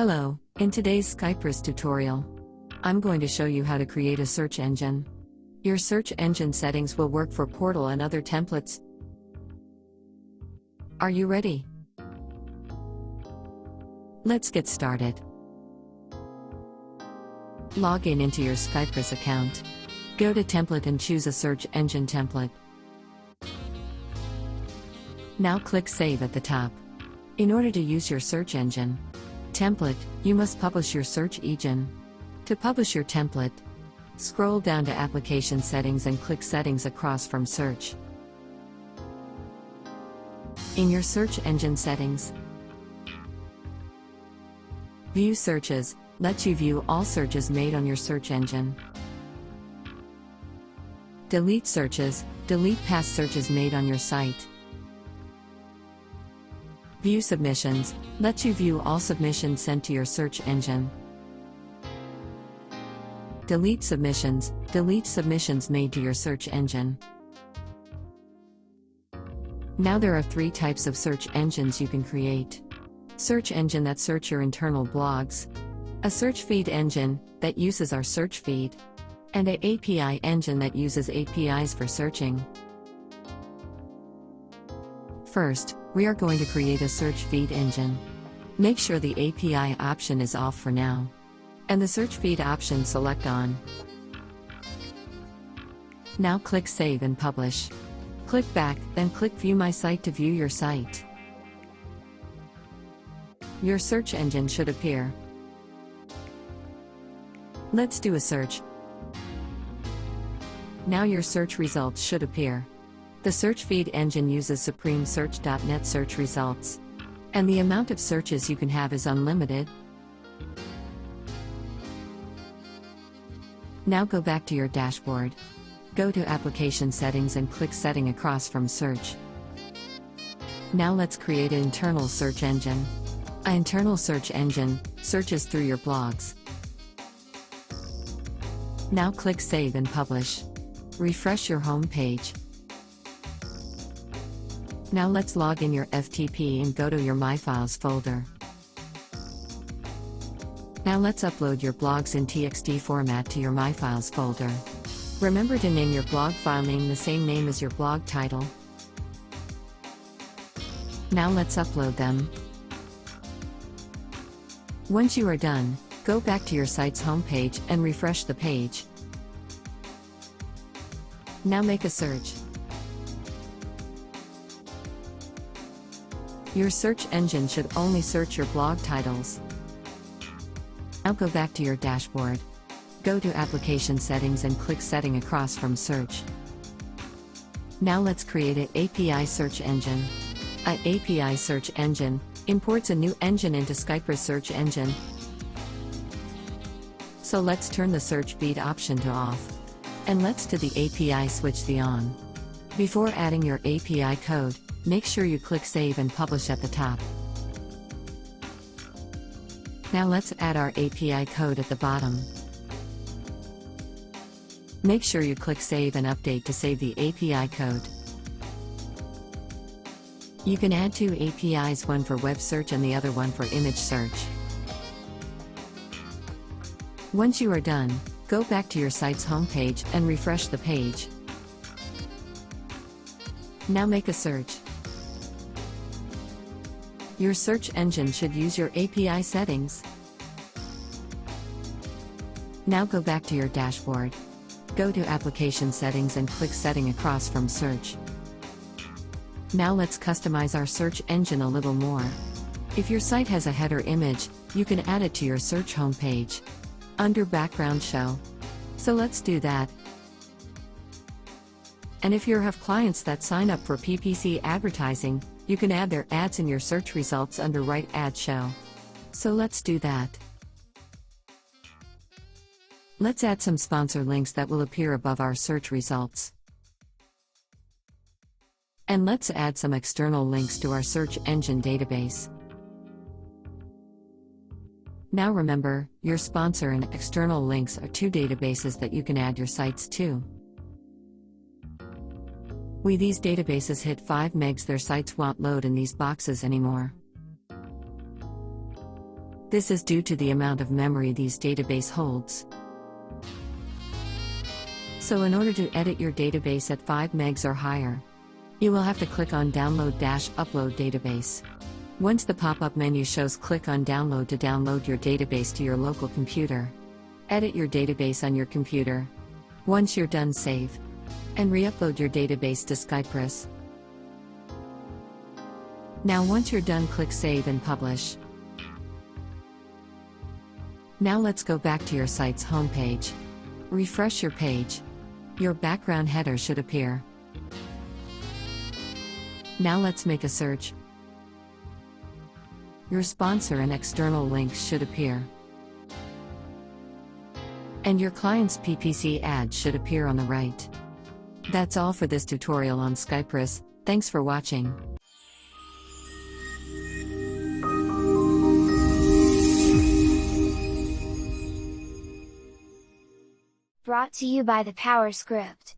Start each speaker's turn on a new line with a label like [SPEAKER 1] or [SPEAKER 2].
[SPEAKER 1] Hello, in today's Skypress tutorial, I'm going to show you how to create a search engine. Your search engine settings will work for Portal and other templates. Are you ready? Let's get started. Log into your Skypress account. Go to Template and choose a search engine template. Now click Save at the top. In order to use your search engine template, you must publish your search engine. To publish your template, scroll down to Application Settings and click Settings across from Search. In your search engine settings, View Searches lets you view all searches made on your search engine. Delete Searches delete past searches made on your site. View Submissions lets you view all submissions sent to your search engine. Delete Submissions delete submissions made to your search engine. Now there are 3 types of search engines you can create. Search engine that search your internal blogs, a search feed engine that uses our search feed, and an API engine that uses APIs for searching. First, we are going to create a search feed engine. Make sure the API option is off for now, and the search feed option select on. Now click Save and Publish. Click back, then click View My Site to view your site. Your search engine should appear. Let's do a search. Now your search results should appear. The search feed engine uses SupremeSearch.net search results, and the amount of searches you can have is unlimited. Now go back to your dashboard. Go to Application Settings and click Setting across from Search. Now let's create an internal search engine. An internal search engine searches through your blogs. Now click Save and Publish. Refresh your home page. Now let's log in your FTP and go to your My Files folder. Now let's upload your blogs in TXT format to your My Files folder. Remember to name your blog file name the same name as your blog title. Now let's upload them. Once you are done, go back to your site's homepage and refresh the page. Now make a search. Your search engine should only search your blog titles. Now go back to your dashboard. Go to Application Settings and click Setting across from Search. Now let's create an API search engine. An API search engine imports a new engine into Skypress search engine. So let's turn the search feed option to off. And let's to the API switch the on. Before adding your API code, make sure you click Save and Publish at the top. Now let's add our API code at the bottom. Make sure you click Save and Update to save the API code. You can add 2 APIs, one for web search and the other one for image search. Once you are done, go back to your site's homepage and refresh the page. Now make a search. Your search engine should use your API settings. Now go back to your dashboard. Go to Application Settings and click Setting across from Search. Now let's customize our search engine a little more. If your site has a header image, you can add it to your search homepage under Background Show. So let's do that. And if you have clients that sign up for PPC advertising, you can add their ads in your search results under Right Ad Show. So let's do that. Let's add some sponsor links that will appear above our search results. And let's add some external links to our search engine database. Now remember, your sponsor and external links are 2 databases that you can add your sites to. When these databases hit 5 megs, their sites won't load in these boxes anymore. This is due to the amount of memory these database holds. So in order to edit your database at 5 megs or higher, you will have to click on Download-Upload Database. Once the pop-up menu shows, click on Download to download your database to your local computer. Edit your database on your computer. Once you're done, save and re-upload your database to Skypress. Now once you're done, click Save and Publish. Now let's go back to your site's homepage. Refresh your page. Your background header should appear. Now let's make a search. Your sponsor and external links should appear. And your client's PPC ad should appear on the right. That's all for this tutorial on Skypress. Thanks for watching.
[SPEAKER 2] Brought to you by the Power Script.